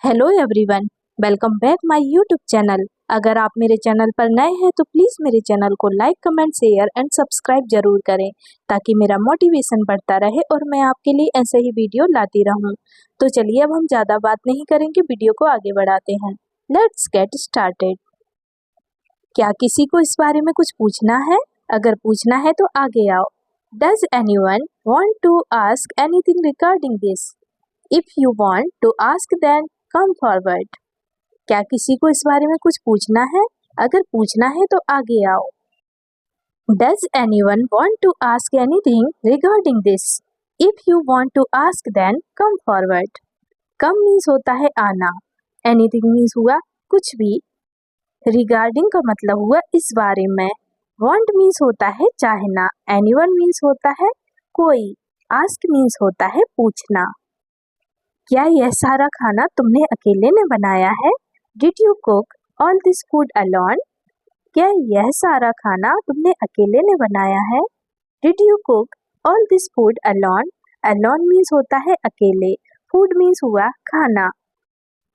Hello everyone, welcome back my YouTube channel. अगर आप मेरे चैनल पर नए हैं तो प्लीज़ मेरे चैनल को like, comment, share and subscribe जरूर करें ताकि मेरा मोटिवेशन बढ़ता रहे और मैं आपके लिए ऐसे ही वीडियो लाती रहूं। तो चलिए अब हम ज़्यादा बात नहीं करेंगे, वीडियो को आगे बढ़ाते हैं। Let's get started. क्या किसी को इस बारे में कुछ पूछना है? अगर पूछना है तो आगे आओ। Does anyone want to ask anything regarding this? If you want to ask then come forward. क्या किसी को इस बारे में कुछ पूछना है? अगर पूछना है तो आगे आओ। Does anyone want to ask anything regarding this? If you want to ask then come forward. Come means होता है आना, एनीथिंग मीन्स हुआ कुछ भी, रिगार्डिंग का मतलब हुआ इस बारे में, वांट मीन्स होता है चाहना, एनीवन मीन्स होता है कोई, आस्क मीन्स होता है पूछना। क्या यह सारा खाना तुमने अकेले ने बनाया है? Did you cook all this food alone? क्या यह सारा खाना तुमने अकेले ने बनाया है? Did you cook all this food alone? Alone means होता है अकेले, फूड मीन्स हुआ खाना।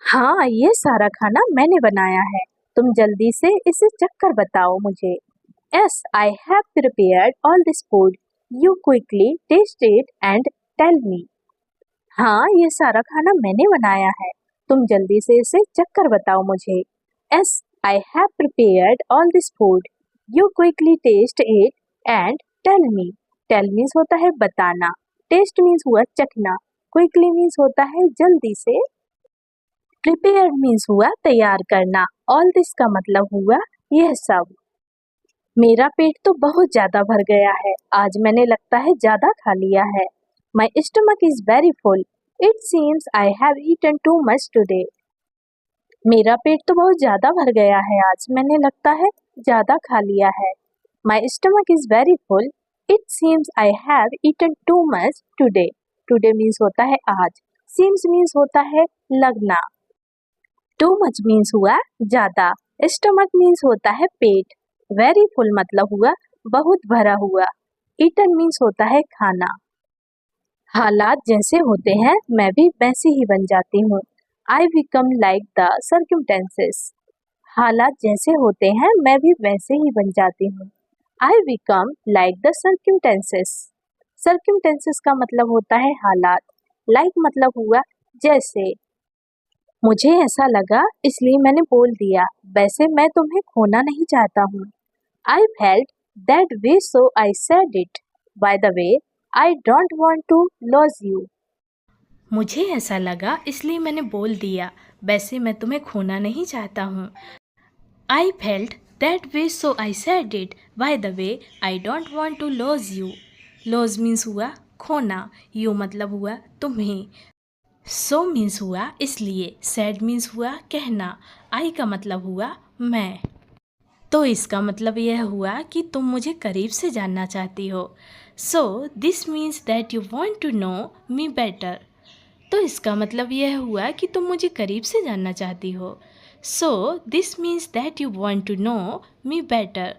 हाँ, ये सारा खाना मैंने बनाया है। तुम जल्दी से इसे चखकर बताओ मुझे। Yes, I have prepared all this food. You quickly taste it and tell me. हाँ, ये सारा खाना मैंने बनाया है। तुम जल्दी से इसे चखकर बताओ मुझे। Yes, I have prepared all this food. You quickly taste it and tell me. Tell means होता है बताना, taste means हुआ चखना, quickly means होता है जल्दी से, prepared means हुआ तैयार करना, all this का मतलब हुआ यह सब। मेरा पेट तो बहुत ज्यादा भर गया है, आज मैंने लगता है ज्यादा खा लिया है। My stomach is very full. It seems I have eaten too much today. मेरा पेट तो बहुत ज्यादा भर गया है, आज मैंने लगता है ज्यादा खा लिया है। My stomach is very full. It seems I have eaten too much today. Today means होता है आज, seems means होता है लगना, too much means हुआ ज्यादा, stomach means होता है पेट, very full मतलब हुआ बहुत भरा हुआ, eaten means होता है खाना। हालात जैसे होते हैं मैं भी वैसे ही बन जाती हूँ। I become like the circumstances. हालात जैसे होते हैं मैं भी वैसे ही बन जाती हूँ। I become like the circumstances. Circumstances का मतलब होता है हालात, like मतलब हुआ जैसे। मुझे ऐसा लगा इसलिए मैंने बोल दिया, वैसे मैं तुम्हें खोना नहीं चाहता हूँ। I felt that way so I said it. By the way, I don't want to lose you. मुझे ऐसा लगा इसलिए मैंने बोल दिया, वैसे मैं तुम्हें खोना नहीं चाहता हूँ। I felt that way so I said it. By the way, I don't want to lose you. Lose means हुआ खोना, you मतलब हुआ तुम्हें, so means हुआ इसलिए, said means हुआ कहना, I का मतलब हुआ मैं। तो इसका मतलब यह हुआ कि तुम मुझे करीब से जानना चाहती हो। So this means that you want to know me better. तो इसका मतलब यह हुआ कि तुम मुझे करीब से जानना चाहती हो। So this means that you want to know me better.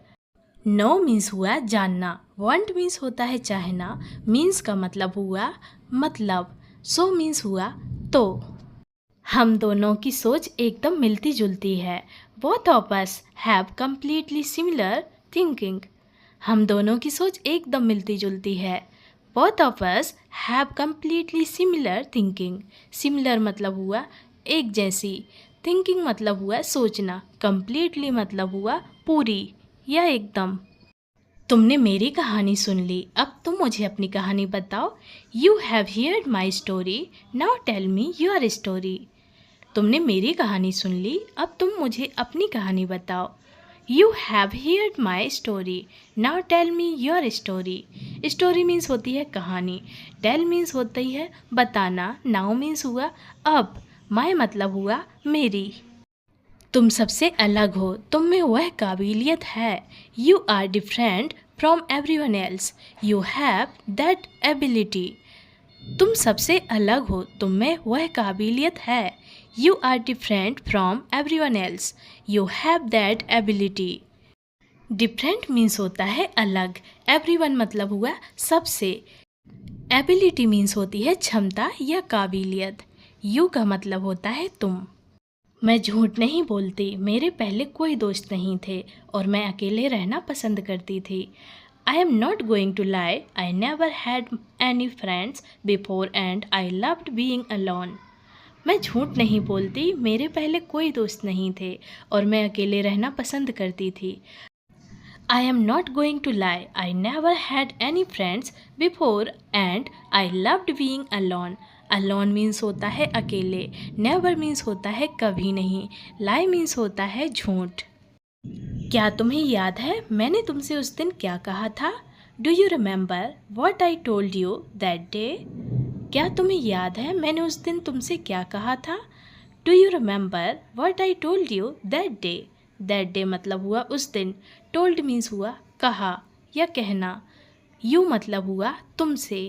No means हुआ जानना, वॉन्ट मीन्स होता है चाहना, मीन्स का मतलब हुआ मतलब, सो मीन्स हुआ तो। हम दोनों की सोच एकदम मिलती जुलती है। Both of us have completely similar thinking. हम दोनों की सोच एकदम मिलती जुलती है। Both of us have completely similar thinking. Similar मतलब हुआ एक जैसी, thinking मतलब हुआ सोचना, completely मतलब हुआ पूरी या एकदम। तुमने मेरी कहानी सुन ली, अब तुम मुझे अपनी कहानी बताओ। You have heard my story, now tell me your story. तुमने मेरी कहानी सुन ली, अब तुम मुझे अपनी कहानी बताओ। You have heard my story, now tell me your story. Story means होती है कहानी, tell means होती है बताना, now means हुआ अब, my मतलब हुआ मेरी। तुम सबसे अलग हो, तुम में वह काबिलियत है। You are different from everyone else. You have that ability. तुम सबसे अलग हो, तुम में वह काबिलियत है। You are different from everyone else. You have that ability. Different means होता है अलग, everyone मतलब हुआ सबसे, ability means होती है क्षमता या काबिलियत। यू का मतलब होता है तुम। मैं झूठ नहीं बोलती, मेरे पहले कोई दोस्त नहीं थे और मैं अकेले रहना पसंद करती थी। I am not going to lie, I never had any friends before and I loved being alone. मैं झूठ नहीं बोलती, मेरे पहले कोई दोस्त नहीं थे और मैं अकेले रहना पसंद करती थी। I am not going to lie, I never had any friends before and I loved being alone. Alone means होता है अकेले, never means होता है कभी नहीं, lie means होता है झूठ। क्या तुम्हें याद है मैंने तुमसे उस दिन क्या कहा था? Do you remember what I told you that day? क्या तुम्हें याद है मैंने उस दिन तुमसे क्या कहा था? Do you remember what I told you that day? That day मतलब हुआ उस दिन, told means हुआ कहा या कहना, you मतलब हुआ तुमसे।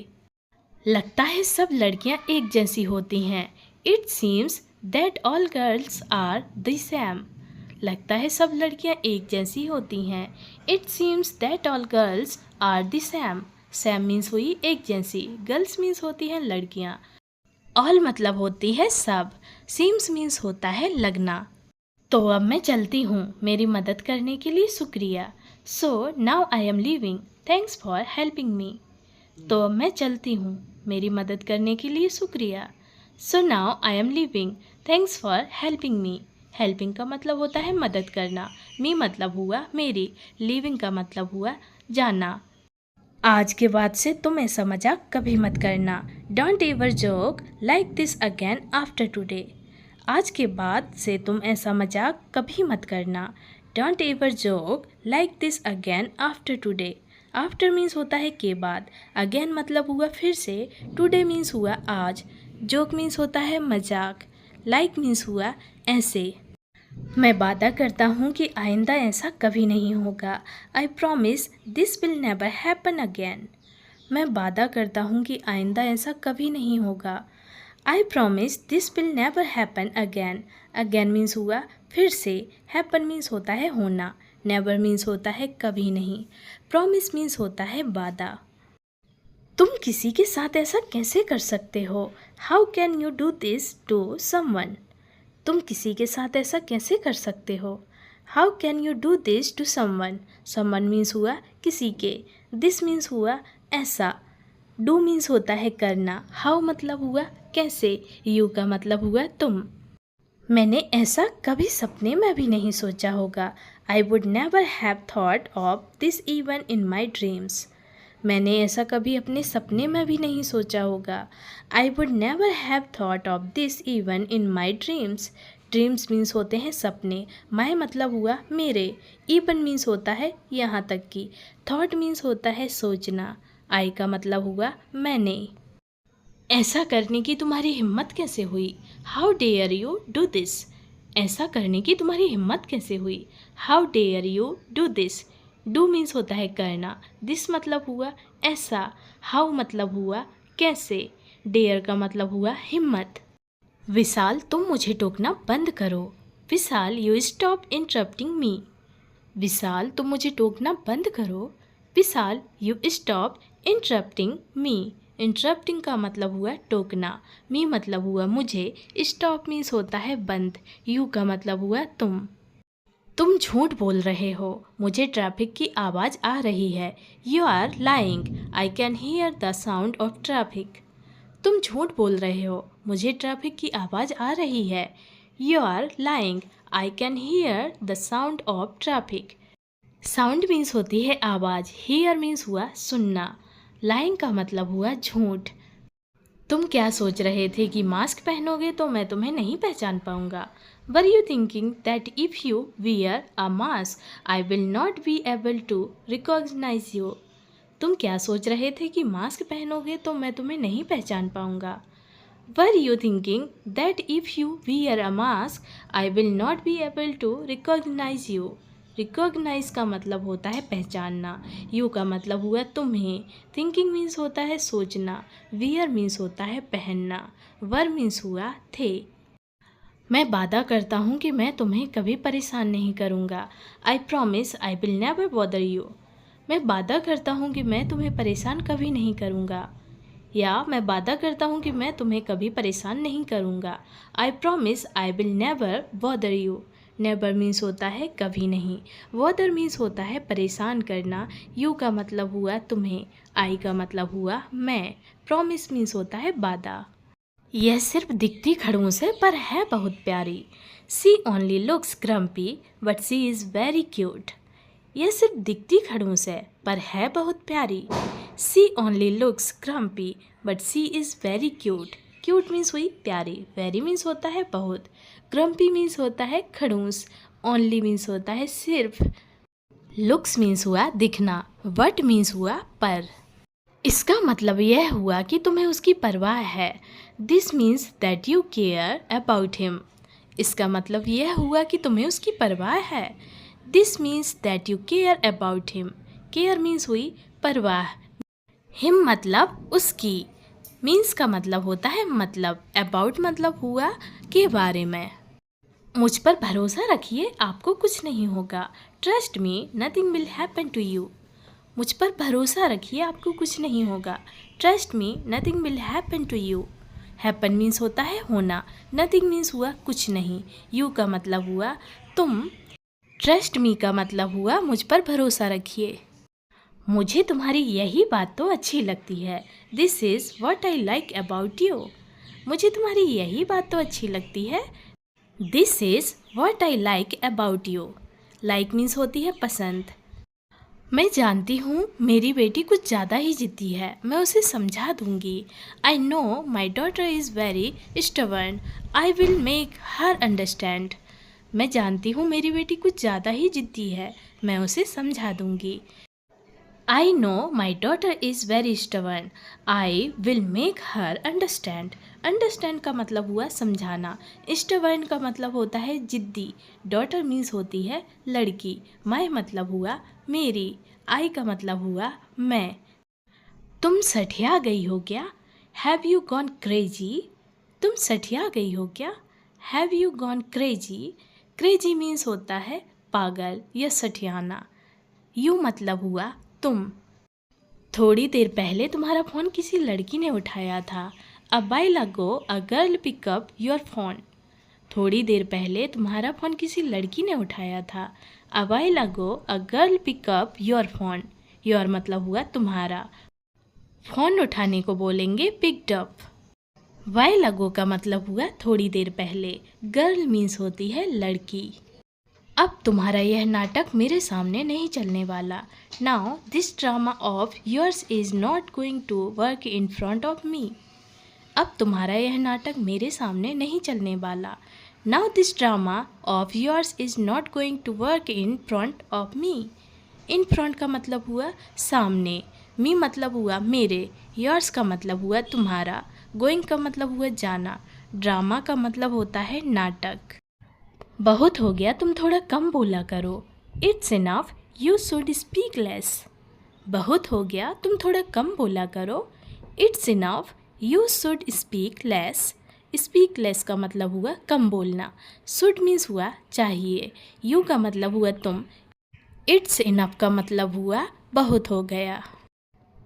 लगता है सब लड़कियां एक जैसी होती हैं। It seems that all girls are the same. लगता है सब लड़कियां एक जैसी होती हैं। It seems that all girls are the same. Same means हुई एक जैसी, girls means होती हैं लड़कियां। All मतलब होती है सब, seems means होता है लगना। तो अब मैं चलती हूँ, मेरी मदद करने के लिए शुक्रिया। So now I am leaving, thanks for helping me. तो अब मैं चलती हूँ, मेरी मदद करने के लिए शुक्रिया। So now I am leaving, thanks for helping me. Helping का मतलब होता है मदद करना, मी मतलब हुआ मेरी, लीविंग का मतलब हुआ जाना। आज के बाद से तुम ऐसा मजाक कभी मत करना। Don't ever joke like this again after today. आज के बाद से तुम ऐसा मजाक कभी मत करना। Don't ever joke like this again after today. After means होता है के बाद, अगेन मतलब हुआ फिर से, टुडे मीन्स हुआ आज, जोक मीन्स होता है मजाक, लाइक मीन्स हुआ ऐसे। मैं वादा करता हूँ कि आइंदा ऐसा कभी नहीं होगा। I promise this will never happen again. मैं वादा करता हूँ कि आइंदा ऐसा कभी नहीं होगा। I promise this will never happen again. Again means हुआ फिर से, हैपन मीन्स होता है होना, नेवर मीन्स होता है कभी नहीं, प्रॉमिस मीन्स होता है वादा। तुम किसी के साथ ऐसा कैसे कर सकते हो? How can you do this to someone? तुम किसी के साथ ऐसा कैसे कर सकते हो? How can you do this to someone? Someone means हुआ किसी के, दिस मीन्स हुआ ऐसा, डू मीन्स होता है करना, हाउ मतलब हुआ कैसे, यू का मतलब हुआ तुम। मैंने ऐसा कभी सपने में भी नहीं सोचा होगा। I would never have thought of this even in my dreams. मैंने ऐसा कभी अपने सपने में भी नहीं सोचा होगा। I would never have thought of this even in my dreams. Dreams means होते हैं सपने, माई मतलब हुआ मेरे, इवन मीन्स होता है यहाँ तक की, थॉट मीन्स होता है सोचना, आई का मतलब हुआ मैंने। ऐसा करने की तुम्हारी हिम्मत कैसे हुई? How dare you do this? ऐसा करने की तुम्हारी हिम्मत कैसे हुई? How dare you do this? Do means होता है करना, दिस मतलब हुआ ऐसा, हाउ मतलब हुआ कैसे, डेयर का मतलब हुआ हिम्मत। विशाल तुम मुझे टोकना बंद करो। Vishal you stop interrupting me. Vishal तुम मुझे टोकना बंद करो। Vishal you stop interrupting me. Interrupting का मतलब हुआ टोकना, मी मतलब हुआ मुझे, स्टॉप मीन्स होता है बंद, यू का मतलब हुआ तुम झूठ बोल रहे हो, मुझे ट्रैफिक की आवाज़ आ रही है। You are lying, I can hear the sound of traffic. तुम झूठ बोल रहे हो, मुझे ट्रैफिक की आवाज़ आ रही है। You are lying, I can hear the sound of traffic. Sound means होती है आवाज़, हीयर मीन्स हुआ सुनना, लाइंग का मतलब हुआ झूठ। तुम क्या सोच रहे थे कि मास्क पहनोगे तो मैं तुम्हें नहीं पहचान पाऊंगा? Were you thinking that if you wear a mask I will not be able to recognise you? तुम क्या सोच रहे थे कि मास्क पहनोगे तो मैं तुम्हें नहीं पहचान पाऊंगा? Were you thinking that if you wear a mask I will not be able to recognise you? Recognise का मतलब होता है पहचानना, यू का मतलब हुआ तुम्हें, थिंकिंग मीन्स होता है सोचना, वियर मीन्स होता है पहनना, वर मीन्स हुआ थे। मैं वादा करता हूँ कि मैं तुम्हें कभी परेशान नहीं करूँगा। I promise I will never bother you. मैं वादा करता हूँ कि मैं तुम्हें परेशान कभी नहीं करूँगा। या मैं वादा करता हूँ कि मैं तुम्हें कभी परेशान नहीं करूँगा। I promise I will never bother you. Never means होता है कभी नहीं, बॉदर मीन्स होता है परेशान करना, यू का मतलब हुआ तुम्हें, आई का मतलब हुआ मैं, प्रॉमिस मीन्स होता है वादा। यह सिर्फ दिखती खड़ूस है पर है बहुत प्यारी। She only looks grumpy but she is very cute. यह सिर्फ दिखती खड़ूस है पर है बहुत प्यारी। She only looks grumpy but she is very cute. Cute means हुई प्यारी, वेरी मीन्स होता है बहुत, ग्रम्पी मीन्स होता है खड़ूस, ओनली मीन्स होता है सिर्फ, लुक्स मीन्स हुआ दिखना, बट मीन्स हुआ पर। इसका मतलब यह हुआ कि तुम्हें उसकी परवाह है। This means that you care about him. इसका मतलब यह हुआ कि तुम्हें उसकी परवाह है। This means that you care about him. Care means हुई परवाह, हिम मतलब उसकी, मीन्स का मतलब होता है मतलब, अबाउट मतलब हुआ के बारे में। मुझ पर भरोसा रखिए, आपको कुछ नहीं होगा। Trust me nothing will happen to you. मुझ पर भरोसा रखिए, आपको कुछ नहीं होगा। Trust me nothing will happen to you. Happen means होता है होना, नथिंग मीन्स हुआ कुछ नहीं, यू का मतलब हुआ तुम, ट्रस्ट मी का मतलब हुआ मुझ पर भरोसा रखिए। मुझे तुम्हारी यही बात तो अच्छी लगती है। This is what I like about you. मुझे तुम्हारी यही बात तो अच्छी लगती है। This is what I like about you. Like means होती है पसंद। मैं जानती हूँ मेरी बेटी कुछ ज़्यादा ही ज़िद्दी है, मैं उसे समझा दूँगी। I know my daughter is very stubborn, I will make her understand. मैं जानती हूँ मेरी बेटी कुछ ज़्यादा ही ज़िद्दी है, मैं उसे समझा दूँगी। I know my daughter is very stubborn, I will make her understand. Understand का मतलब हुआ समझाना, स्टबर्न का मतलब होता है जिद्दी, डॉटर मीन्स होती है लड़की, माई मतलब हुआ मेरी, आई का मतलब हुआ मैं। तुम सठिया गई हो क्या? Have you gone crazy? तुम सठिया गई हो क्या? Have you gone crazy? Crazy means होता है पागल या सठियाना, यू मतलब हुआ तुम। थोड़ी देर पहले तुम्हारा फ़ोन किसी लड़की ने उठाया था। A while ago a girl pick up your phone. थोड़ी देर पहले तुम्हारा फ़ोन किसी लड़की ने उठाया था। A while ago a girl pick up your phone. Your मतलब हुआ तुम्हारा, फ़ोन उठाने को बोलेंगे पिक्ड अप। व्हाइल अगो का मतलब हुआ थोड़ी देर पहले, गर्ल मीन्स होती है लड़की। अब तुम्हारा यह नाटक मेरे सामने नहीं चलने वाला। Now this drama of yours is not going to work in front of me. अब तुम्हारा यह नाटक मेरे सामने नहीं चलने वाला। Now this drama of yours is not going to work in front of me. In front का मतलब हुआ सामने, मी मतलब हुआ मेरे, योर्स का मतलब हुआ तुम्हारा, गोइंग का मतलब हुआ जाना, ड्रामा का मतलब होता है नाटक। बहुत हो गया, तुम थोड़ा कम बोला करो। It's enough, you should speak less. बहुत हो गया, तुम थोड़ा कम बोला करो। It's enough, you should speak less. Speak less का मतलब हुआ कम बोलना, शुड मीन्स हुआ चाहिए, यू का मतलब हुआ तुम, इट्स इनफ का मतलब हुआ बहुत हो गया।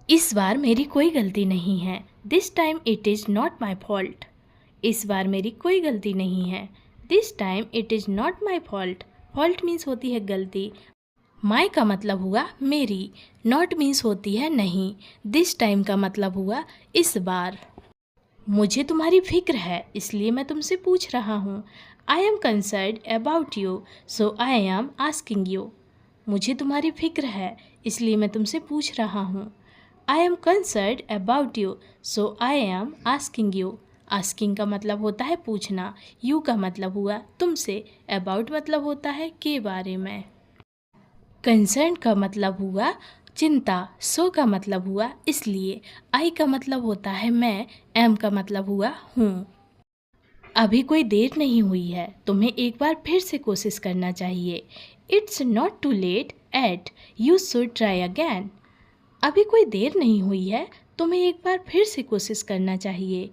इस बार मेरी कोई गलती नहीं है। This time it is not my fault. इस बार मेरी कोई गलती नहीं है। This time it is not my fault. Fault means होती है गलती, माई का मतलब हुआ मेरी, नॉट मीन्स होती है नहीं, दिस टाइम का मतलब हुआ इस बार। मुझे तुम्हारी फिक्र है इसलिए मैं तुमसे पूछ रहा हूँ। I am concerned about you so I am asking you. मुझे तुम्हारी फिक्र है इसलिए मैं तुमसे पूछ रहा हूँ। I am concerned about you so I am asking you. Asking का मतलब होता है पूछना, यू का मतलब हुआ तुमसे, अबाउट मतलब होता है के बारे में। कंसर्न का मतलब हुआ चिंता, सो का मतलब हुआ इसलिए, आई का मतलब होता है मैं, एम का मतलब हुआ हूँ। अभी कोई देर नहीं हुई है, तुम्हें एक बार फिर से कोशिश करना चाहिए। It's not too late yet, you should try again. अभी कोई देर नहीं हुई है, तुम्हें एक बार फिर से कोशिश करना चाहिए।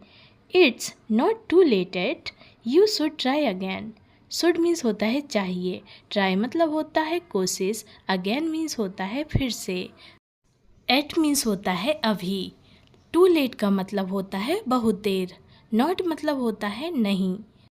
It's not too late yet, you should try again. Should means होता है चाहिए, ट्राई मतलब होता है कोशिश, अगैन मीन्स होता है फिर से, एट मीन्स होता है अभी। टू लेट का मतलब होता है बहुत देर, नॉट मतलब होता है नहीं।